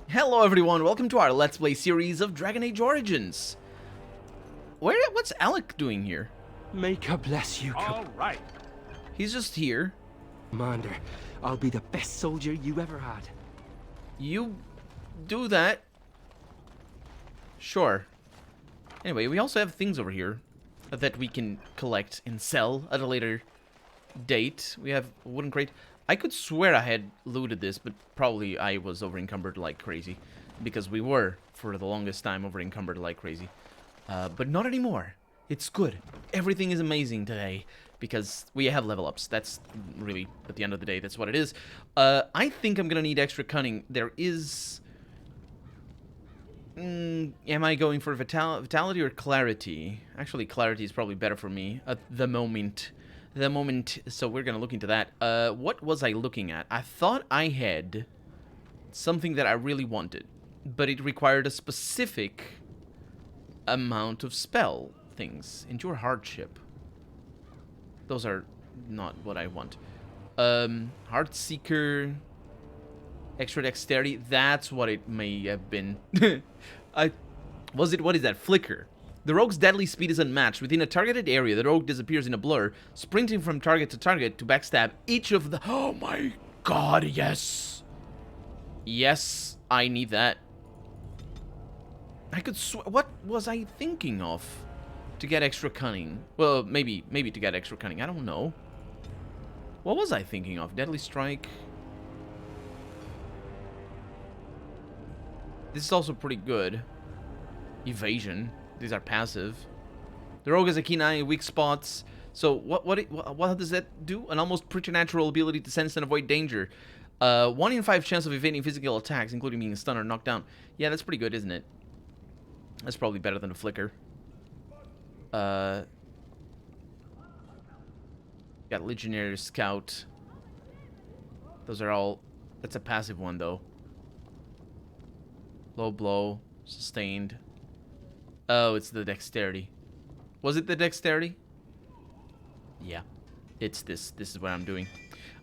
Hello everyone, welcome to our Let's Play series of Dragon Age Origins. What's Alec doing here? May God bless you, All right. He's just here. Commander. I'll be the best soldier you ever had. You do that. Sure. Anyway, we also have things over here that we can collect and sell at a later date. We have a wooden crate. I could swear I had looted this, but probably I was over-encumbered like crazy. Because we were, for the longest time, over-encumbered like crazy. But not anymore. It's good. Everything is amazing today. Because we have level ups. That's really, at the end of the day, that's what it is. I think I'm gonna need extra cunning. There is... am I going for vitality or clarity? Actually, clarity is probably better for me at the moment. So we're gonna look into that. What was I looking at? I thought I had something that I really wanted, but it required a specific amount of spell things. Endure hardship. Those are not what I want. Heartseeker, extra dexterity. That's what it may have been. What is that? Flicker. The rogue's deadly speed is unmatched. Within a targeted area, the rogue disappears in a blur, sprinting from target to backstab each of the... Oh my god, yes! Yes, I need that. I could what was I thinking of to get extra cunning? Well, maybe to get extra cunning. I don't know. What was I thinking of? Deadly strike. This is also pretty good. Evasion. These are passive. The rogue has a keen eye and weak spots. So what does that do? An almost preternatural ability to sense and avoid danger. 1 in 5 chance of evading physical attacks, including being stunned or knocked down. Yeah, that's pretty good, isn't it? That's probably better than a flicker. Got Legionary Scout. Those are all... That's a passive one, though. Low blow. Sustained. Oh, it's the dexterity. Was it the dexterity? Yeah. It's this. This is what I'm doing.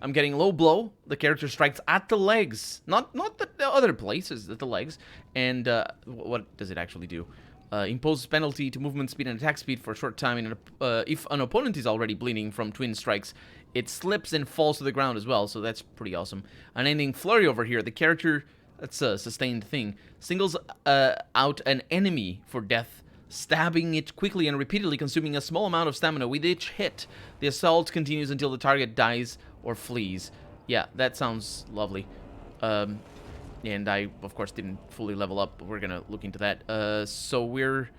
I'm getting low blow. The character strikes at the legs. Not the other places, at the legs. And what does it actually do? Imposes penalty to movement speed and attack speed for a short time. And if an opponent is already bleeding from twin strikes, it slips and falls to the ground as well. So that's pretty awesome. Unending flurry over here. The character... That's a sustained thing. Singles out an enemy for death, stabbing it quickly and repeatedly, consuming a small amount of stamina with each hit. The assault continues until the target dies or flees. Yeah, that sounds lovely. And I, of course, didn't fully level up, but we're going to look into that. So we're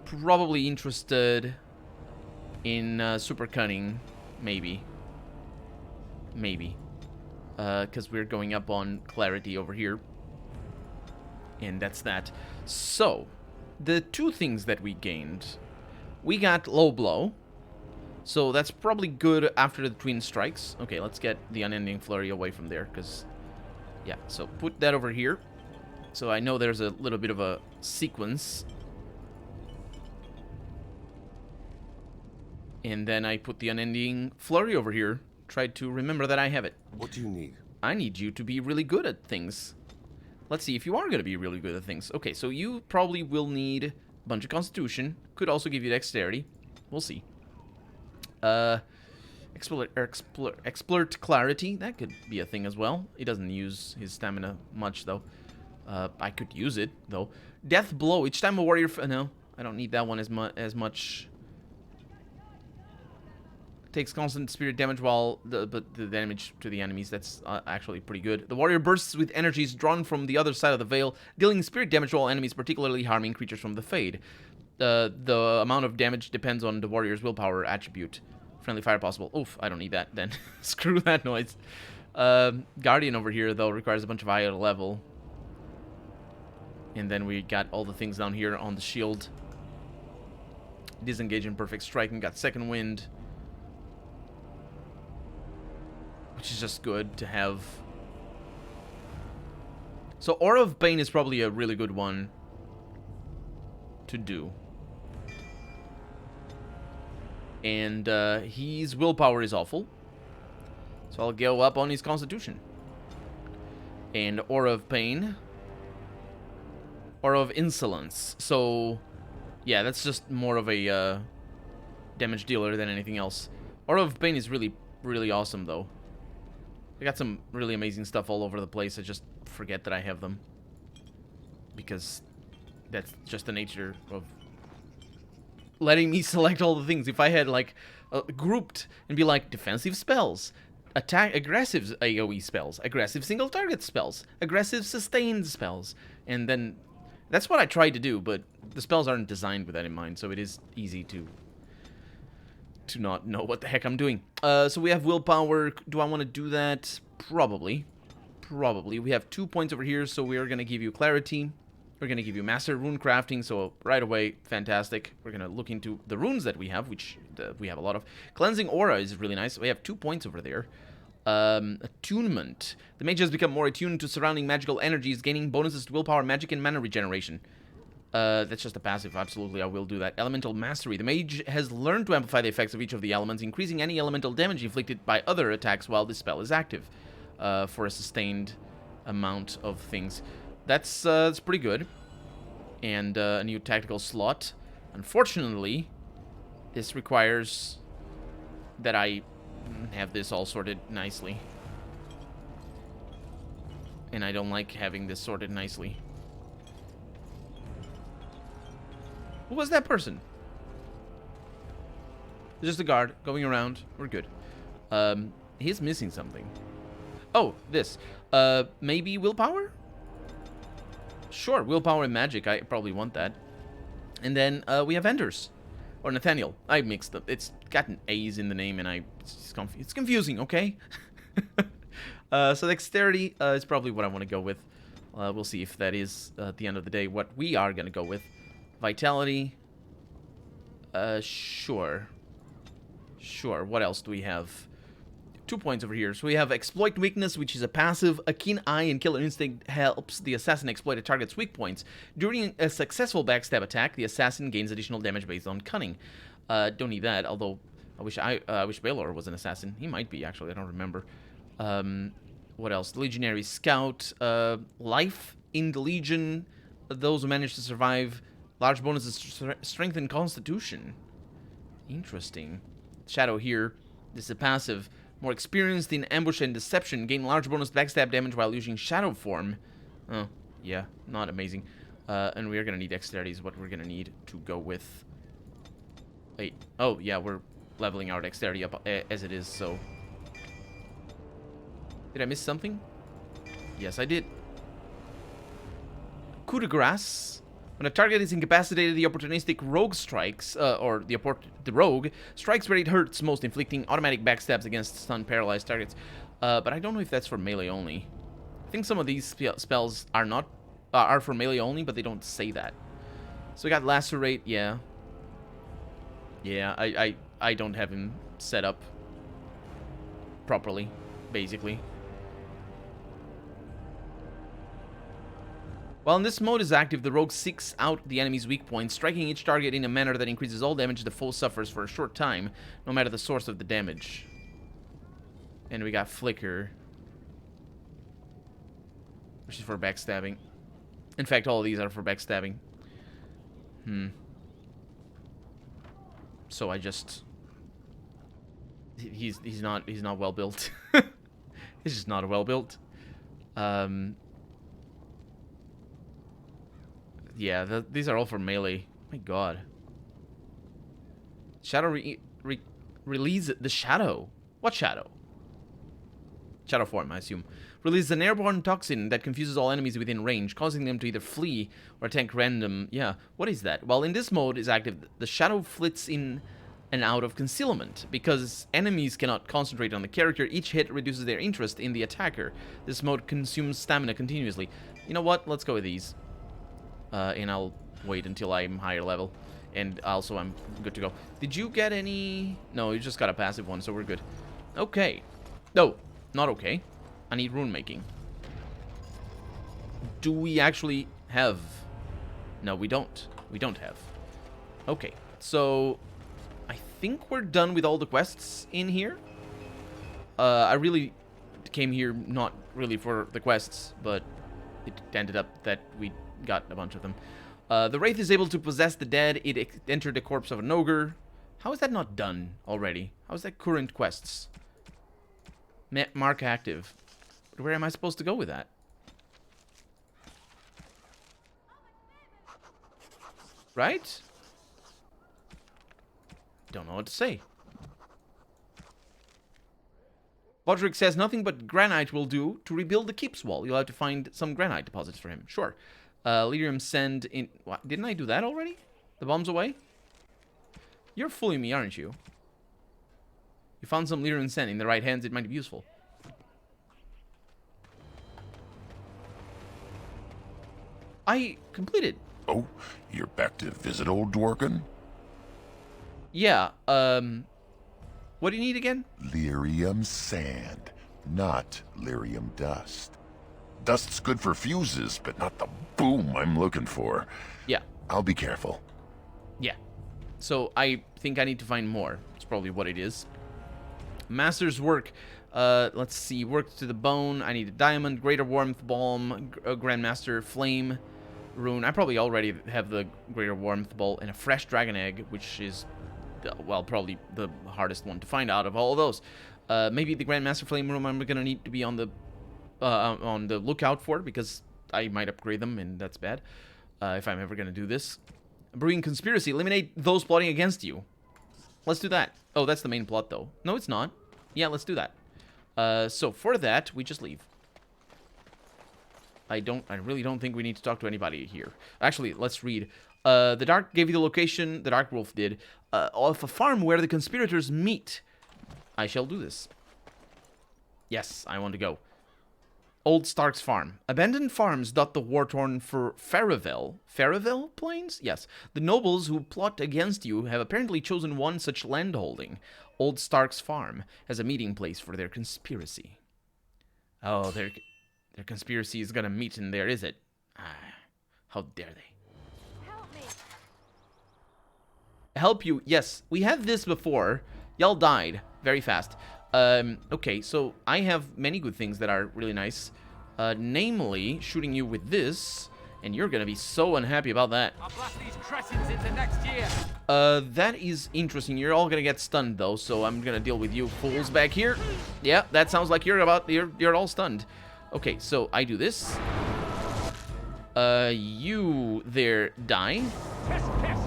probably interested in super cunning, maybe. Maybe. Because we're going up on clarity over here. And that's that. So, the two things that we gained. We got low blow. So that's probably good after the twin strikes. Okay, let's get the unending flurry away from there. Because, yeah, so put that over here. So I know there's a little bit of a sequence. And then I put the unending flurry over here. Tried to remember that I have it. What do you need? I need you to be really good at things. Let's see if you are going to be really good at things. Okay, so you probably will need a bunch of constitution. Could also give you dexterity. We'll see. Explort clarity. That could be a thing as well. He doesn't use his stamina much, though. I could use it, though. Death blow. Each time a warrior... no, I don't need that one as much... Takes constant spirit damage while the damage to the enemies, that's actually pretty good. The warrior bursts with energies drawn from the other side of the veil, dealing spirit damage to all enemies, particularly harming creatures from the Fade. The amount of damage depends on the warrior's willpower attribute. Friendly fire possible. Oof, I don't need that then. Screw that noise. Guardian over here, though, requires a bunch of higher level. And then we got all the things down here on the shield. Disengage and perfect striking, got second wind. Which is just good to have. So Aura of Pain is probably a really good one to do. And his willpower is awful. So I'll go up on his constitution. And Aura of Pain Or of insolence. So, yeah, that's just more of a damage dealer than anything else. Aura of Pain is really, really awesome, though. I got some really amazing stuff all over the place. I just forget that I have them. Because that's just the nature of letting me select all the things. If I had, like, grouped and be like, defensive spells, attack, aggressive AoE spells, aggressive single target spells, aggressive sustained spells, and then that's what I tried to do, but the spells aren't designed with that in mind, so it is easy to not know what the heck I'm doing. So we have willpower. Do I want to do that? Probably. Probably. We have 2 points over here, so we are going to give you clarity. We're going to give you master rune crafting, so right away, fantastic. We're going to look into the runes that we have, which we have a lot of. Cleansing aura is really nice. We have 2 points over there. Attunement. The mage has become more attuned to surrounding magical energies, gaining bonuses to willpower, magic, and mana regeneration. That's just a passive. Absolutely, I will do that. Elemental Mastery. The mage has learned to amplify the effects of each of the elements, increasing any elemental damage inflicted by other attacks while this spell is active, for a sustained amount of things. That's pretty good. And a new tactical slot. Unfortunately, this requires that I have this all sorted nicely. And I don't like having this sorted nicely. Who was that person? Just a guard going around. We're good. He's missing something. Oh, this. Maybe willpower? Sure, willpower and magic. I probably want that. And then we have Enders. Or Nathaniel. I mixed up. It's got an A's in the name, and it's confusing, okay? So dexterity is probably what I want to go with. We'll see if that is, at the end of the day, what we are going to go with. Vitality. Sure. Sure. What else do we have? 2 points over here. So we have Exploit Weakness, which is a passive. A Keen Eye and Killer Instinct helps the assassin exploit a target's weak points. During a successful backstab attack, the assassin gains additional damage based on cunning. Don't need that, although I wish Baylor was an assassin. He might be, actually. I don't remember. What else? Legionary Scout. Life in the Legion. Those who manage to survive. Large bonuses to strength and constitution. Interesting. Shadow here. This is a passive. More experienced in ambush and deception. Gain large bonus backstab damage while using shadow form. Oh, yeah. Not amazing. And we are going to need dexterity is what we're going to need to go with. Wait. Oh, yeah. We're leveling our dexterity up as it is, so. Did I miss something? Yes, I did. Coup de grace. When a target is incapacitated, the opportunistic rogue strikes, or the rogue strikes where it hurts most, inflicting automatic backstabs against stunned, paralyzed targets. But I don't know if that's for melee only. I think some of these spells are not are for melee only, but they don't say that. So we got lacerate, yeah. Yeah, I don't have him set up properly, basically. While this mode is active, the rogue seeks out the enemy's weak points, striking each target in a manner that increases all damage the foe suffers for a short time, no matter the source of the damage. And we got Flicker, which is for backstabbing. In fact, all of these are for backstabbing. So I just... He's not well built. He's just not well built. Yeah, these are all for melee. My god. Shadow release the shadow. What shadow? Shadow form, I assume. Release an airborne toxin that confuses all enemies within range, causing them to either flee or attack random. Yeah, what is that? Well, in this mode is active, the shadow flits in and out of concealment. Because enemies cannot concentrate on the character, each hit reduces their interest in the attacker. This mode consumes stamina continuously. You know what? Let's go with these. And I'll wait until I'm higher level. And also, I'm good to go. Did you get any... No, you just got a passive one, so we're good. Okay. No, not okay. I need rune making. Do we actually have... No, we don't. We don't have. Okay, so... I think we're done with all the quests in here. I really came here not really for the quests, but... it ended up that we got a bunch of them. The Wraith is able to possess the dead. It entered the corpse of an ogre. How is that not done already? How is that current quests? Mark active. Where am I supposed to go with that? Right? Don't know what to say. Bodrick says nothing but granite will do to rebuild the keep's wall. You'll have to find some granite deposits for him. Sure. Lyrium send in... What? Didn't I do that already? The bomb's away? You're fooling me, aren't you? You found some Lyrium send in the right hands. It might be useful. I completed. Oh, you're back to visit old Dworkin? Yeah, what do you need again? Lyrium sand, not lyrium dust. Dust's good for fuses, but not the boom I'm looking for. Yeah. I'll be careful. Yeah. So I think I need to find more. It's probably what it is. Master's work. Let's see. Work to the bone. I need a diamond, greater warmth balm, Grandmaster flame rune. I probably already have the greater warmth ball and a fresh dragon egg, which is, well, probably the hardest one to find out of all of those. Maybe the Grandmaster flame rune I'm gonna need to be on the lookout for, because I might upgrade them, and that's bad if I'm ever gonna do this. Brewing conspiracy. Eliminate those plotting against you. Let's do that. Oh, that's the main plot, though. No, it's not. Yeah, let's do that. So for that, we just leave. I really don't think we need to talk to anybody here. Actually, let's read. The Dark gave you the location, the Dark Wolf did, of a farm where the conspirators meet. I shall do this. Yes, I want to go. Old Stark's farm. Abandoned farms dot the war-torn for Faravel plains? Yes. The nobles who plot against you have apparently chosen one such landholding. Old Stark's farm as a meeting place for their conspiracy. Oh, their conspiracy is gonna meet in there, is it? Ah, how dare they? Help me. Help you? Yes, we had this before. Y'all died very fast. Okay, so I have many good things that are really nice. Namely, shooting you with this, and you're gonna be so unhappy about that. I'll blast these cretins into next year. That is interesting. You're all gonna get stunned though, so I'm gonna deal with you fools back here. Yeah, that sounds like you're all stunned. Okay, so I do this. You there die. Piss, piss.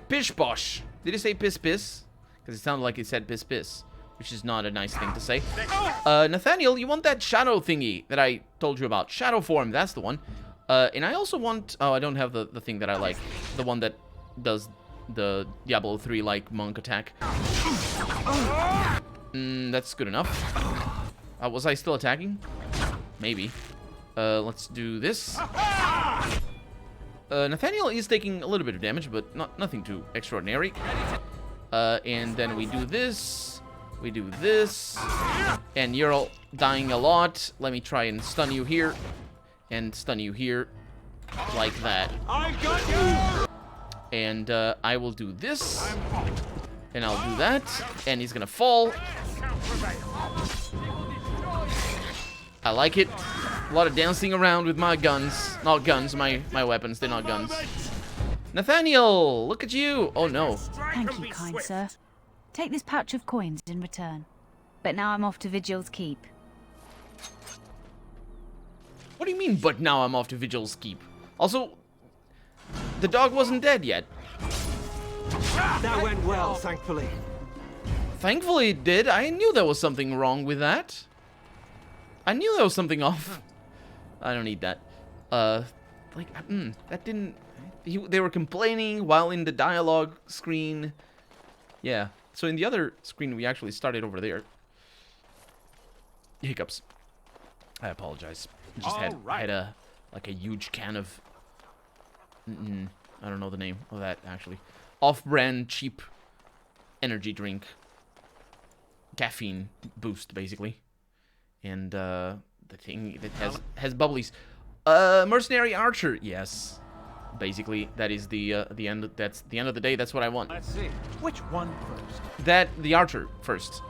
Pish bosh. Did he say piss piss? Because it sounded like he said piss piss, which is not a nice thing to say. Nathaniel, you want that shadow thingy that I told you about? Shadow form, that's the one. And I also want... Oh, I don't have the thing that I like. The one that does the Diablo 3-like monk attack. That's good enough. Was I still attacking? Maybe. Let's do this. Nathaniel is taking a little bit of damage, but nothing too extraordinary. And then we do this. We do this. And you're all dying a lot. Let me try and stun you here. And stun you here. Like that. I got you. And I will do this. And I'll do that. And he's gonna fall. I like it. A lot of dancing around with my guns. Not guns, my weapons. They're not guns. Nathaniel, look at you. Oh, no. Thank you, kind sir. Take this pouch of coins in return. But now I'm off to Vigil's Keep. What do you mean, but now I'm off to Vigil's Keep? Also, the dog wasn't dead yet. That went well, thankfully. Thankfully it did. I knew there was something wrong with that. I knew there was something off. I don't need that. That didn't... They were complaining while in the dialogue screen. Yeah. So in the other screen, we actually started over there. Hiccups. I apologize. Just had a huge can of... I don't know the name of that, actually. Off-brand, cheap energy drink. Caffeine boost, basically. And the thing that has bubblies. Mercenary archer, yes. Basically, that is the end. That's the end of the day. That's what I want. Let's see. Which one first? The archer first.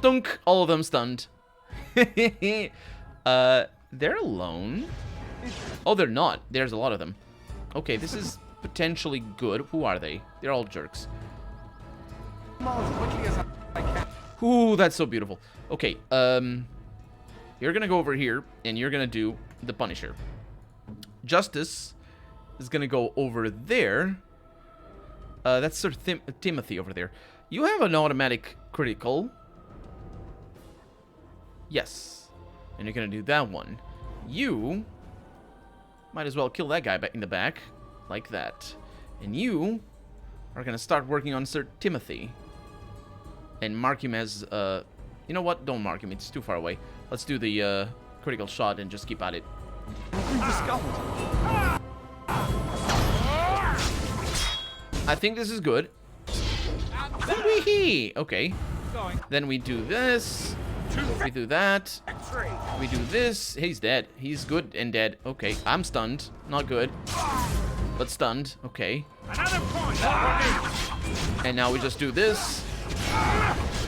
Dunk. All of them stunned. They're alone. Oh, they're not. There's a lot of them. Okay, this is potentially good. Who are they? They're all jerks. Ooh, that's so beautiful. Okay, you're gonna go over here, and you're gonna do the Punisher. Justice is gonna go over there. That's Sir Timothy over there. You have an automatic critical. Yes. And you're gonna do that one. You might as well kill that guy back in the back. Like that. And you are gonna start working on Sir Timothy. And mark him as, you know what? Don't mark him. It's too far away. Let's do the, critical shot and just keep at it. I think this is good. Okay. Then we do this. We do that. We do this. He's dead. He's good and dead. Okay. I'm stunned. Not good. But stunned. Okay. And now we just do this.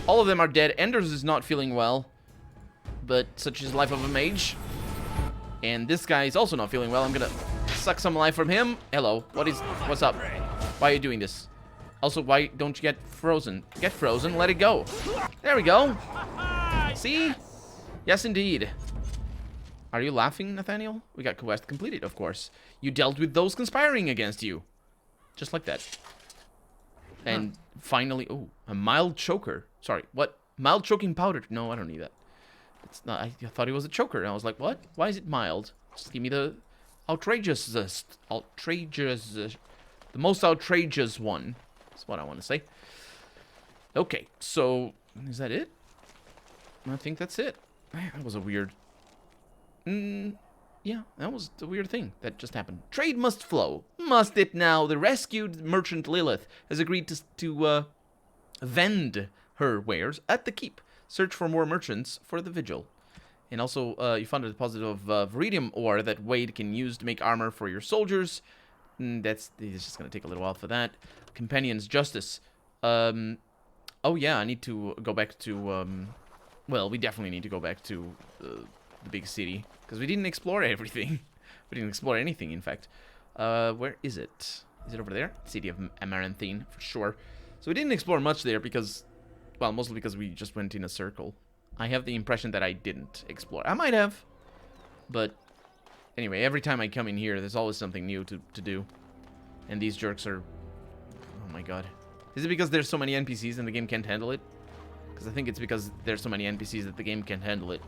All of them are dead. Enders is not feeling well. But such is life of a mage. And this guy is also not feeling well. I'm gonna suck some life from him. Hello. What's up? Why are you doing this? Also, why don't you get frozen? Get frozen, let it go. There we go. See? Yes, indeed. Are you laughing, Nathaniel? We got quest completed, of course. You dealt with those conspiring against you. Just like that. And finally, oh, a mild choker. Sorry, what? Mild choking powder. No, I don't need that. It's not. I thought it was a choker. And I was like, what? Why is it mild? Just give me the outrageous, the most outrageous one. That's what I want to say. Okay, so is that it? I think that's it. That was a weird. Yeah, that was a weird thing that just happened. Trade must flow, must it now? The rescued merchant Lilith has agreed to vend her wares at the keep. Search for more merchants for the vigil. And also, you found a deposit of viridium ore that Wade can use to make armor for your soldiers. It's just gonna take a little while for that. Companions Justice. Oh yeah, I need to go back to. Well, we definitely need to go back to the big city because we didn't explore everything. We didn't explore anything, in fact. Where is it? Is it over there? City of Amaranthine, for sure. So we didn't explore much there because, well, mostly because we just went in a circle. I have the impression that I didn't explore. I might have, but anyway, every time I come in here, there's always something new to do. And these jerks are... Oh my god. Is it because there's so many NPCs and the game can't handle it? Because I think it's because there's so many NPCs that the game can't handle it.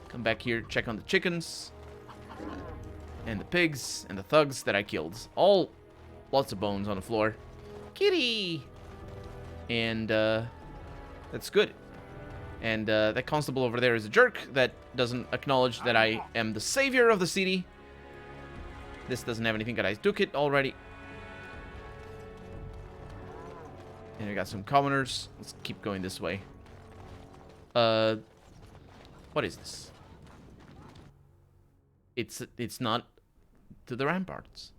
Come back here, check on the chickens. And the pigs, and the thugs that I killed. All lots of bones on the floor. Kitty! And, that's good. And, that constable over there is a jerk that doesn't acknowledge that I am the savior of the city. This doesn't have anything, but I took it already. And we got some commoners. Let's keep going this way. What is this? It's not to the ramparts.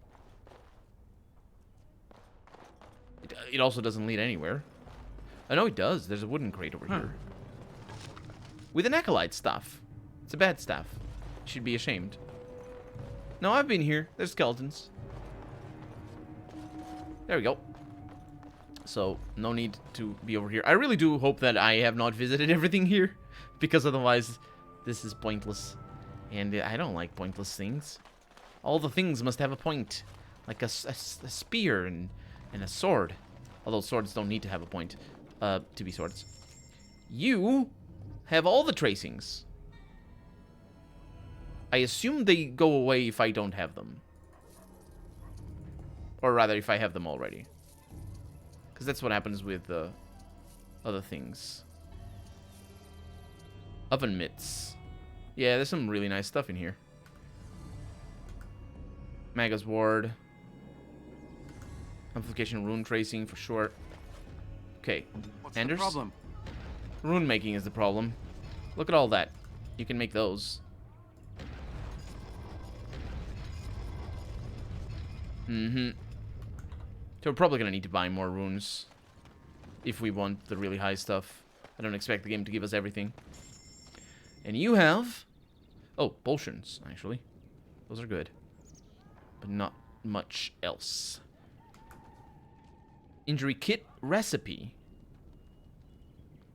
It also doesn't lead anywhere. I know it does. There's a wooden crate over here. With an acolyte staff. It's a bad staff. You should be ashamed. No, I've been here. There's skeletons. There we go. So, no need to be over here. I really do hope that I have not visited everything here. Because otherwise, this is pointless. And I don't like pointless things. All the things must have a point. Like a spear and a sword. Although swords don't need to have a point to be swords. You have all the tracings. I assume they go away if I don't have them. Or rather, if I have them already. Because that's what happens with other things. Oven mitts. Yeah, there's some really nice stuff in here. Maga's Ward. Amplification rune tracing for sure. Okay. What's Anders? the problem? Rune making is the problem. Look at all that. You can make those. So we're probably gonna need to buy more runes if we want the really high stuff. I don't expect the game to give us everything. And you have Oh, potions, actually. Those are good. But not much else. Injury kit recipe.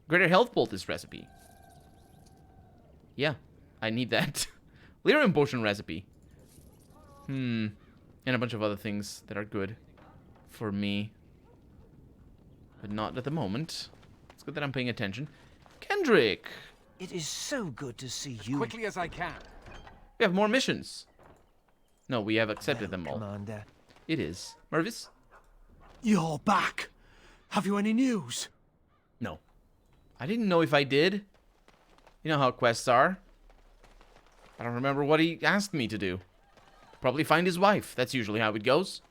Greater health poultice recipe. Yeah, I need that. Lyrium potion recipe. And a bunch of other things that are good for me. But not at the moment. It's good that I'm paying attention. Kendrick! It is so good to see As you. quickly as I can. We have more missions. No, we have accepted them all. Commander. It is. Mervis? You're back. Have you any news? No. I didn't know if I did. You know how quests are. I don't remember what he asked me to do. Probably find his wife. That's usually how it goes.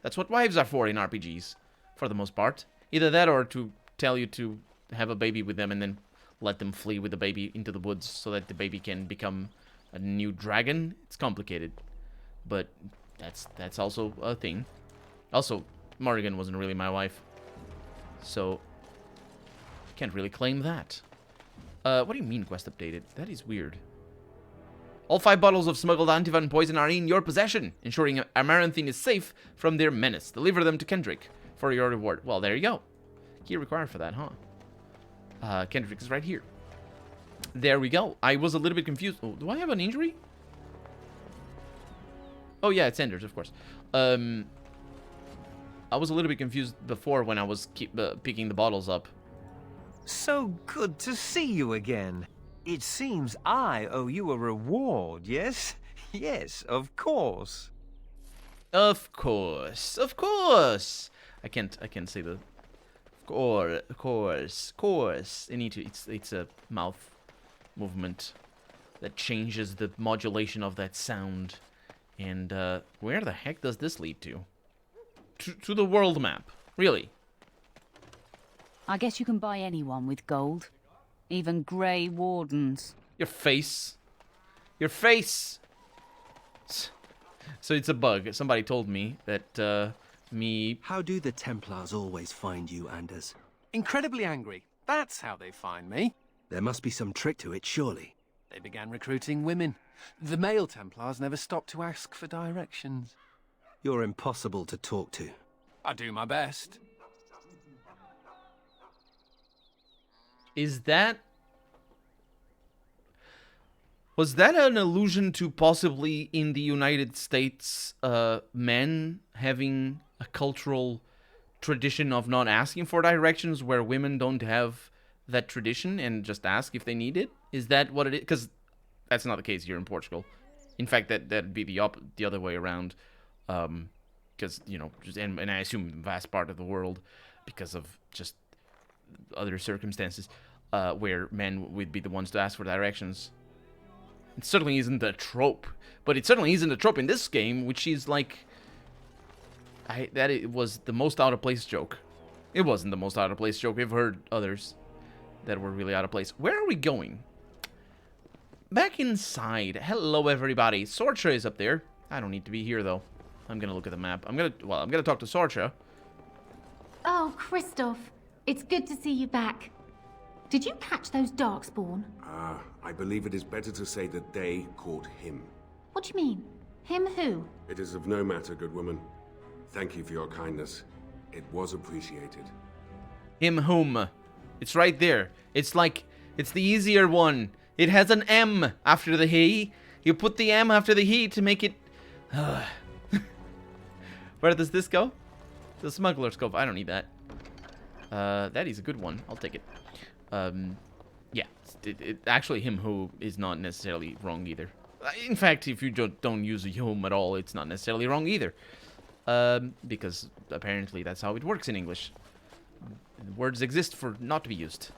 That's what wives are for in RPGs. For the most part. Either that or to tell you to have a baby with them and then let them flee with the baby into the woods so that the baby can become a new dragon. It's complicated. But that's also a thing. Also, Morrigan wasn't really my wife. So, can't really claim that. What do you mean quest updated? That is weird. All 5 bottles of smuggled antivenom poison are in your possession, ensuring Amaranthine is safe from their menace. Deliver them to Kendrick for your reward. Well, there you go. Key required for that, huh? Kendrick is right here. There we go. I was a little bit confused. Oh, do I have an injury? Oh, yeah, it's Enders, of course. I was a little bit confused before when I was picking the bottles up. So good to see you again. It seems I owe you a reward, yes? Yes, of course. Of course. Of course. I can't say the course. I need to it's a mouth movement that changes the modulation of that sound. And where the heck does this lead to? To the world map. Really? I guess you can buy anyone with gold. Even Grey Wardens. Your face. Your face! So it's a bug. Somebody told me that, How do the Templars always find you, Anders? Incredibly angry. That's how they find me. There must be some trick to it, surely. They began recruiting women. The male Templars never stopped to ask for directions. You're impossible to talk to. I do my best. Is that... Was that an allusion to possibly in the United States, men having a cultural tradition of not asking for directions where women don't have that tradition and just ask if they need it? Is that what it is? Because that's not the case here in Portugal. In fact, that'd be the other way around. Because, you know, and I assume vast part of the world, because of just other circumstances, where men would be the ones to ask for directions. It certainly isn't a trope, but it certainly isn't a trope in this game, which is like... it was the most out of place joke. It wasn't the most out of place joke. We've heard others that were really out of place. Where are we going? Back inside. Hello, everybody. Sorcha is up there. I don't need to be here, though. I'm gonna look at the map. I'm gonna talk to Sorcha. Oh, Christoph. It's good to see you back. Did you catch those Darkspawn? I believe it is better to say that they caught him. What do you mean? Him who? It is of no matter, good woman. Thank you for your kindness. It was appreciated. Him whom? It's right there. It's like, it's the easier one. It has an M after the he. You put the M after the he to make it... Where does this go? The Smuggler's Cove. I don't need that. That is a good one. I'll take it. Yeah. Actually, him who is not necessarily wrong either. In fact, if you don't use a whom at all, it's not necessarily wrong either. Because apparently that's how it works in English. Words exist for not to be used.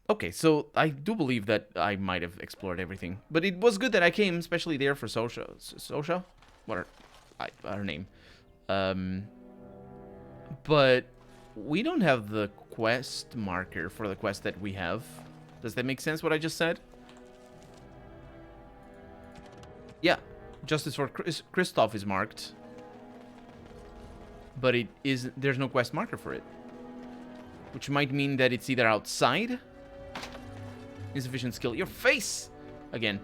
Okay, so I do believe that I might have explored everything. But it was good that I came, especially there for Sosha. Sosha? What her name? But we don't have the quest marker for the quest that we have. Does that make sense, what I just said? Yeah. Justice for Christoph is marked. But there's no quest marker for it. Which might mean that it's either outside. Insufficient skill. Your face! Again.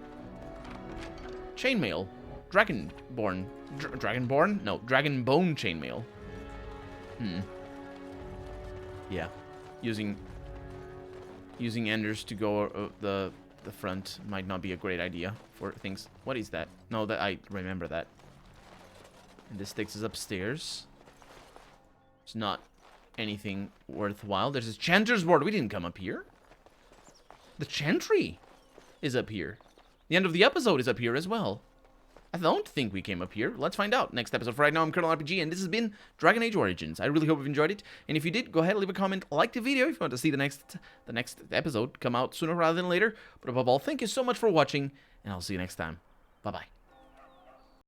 Chainmail. Dragonborn. Dragonborn? No, Dragonbone chainmail. Yeah. Using Enders to go the front might not be a great idea for things. What is that? No, that I remember that. And this takes us upstairs. It's not anything worthwhile. There's this Chanter's board. We didn't come up here. The Chantry is up here. The end of the episode is up here as well. I don't think we came up here. Let's find out next episode. For right now, I'm Colonel RPG, and this has been Dragon Age Origins. I really hope you've enjoyed it. And if you did, go ahead and leave a comment, like the video if you want to see the next episode come out sooner rather than later. But above all, thank you so much for watching, and I'll see you next time. Bye-bye.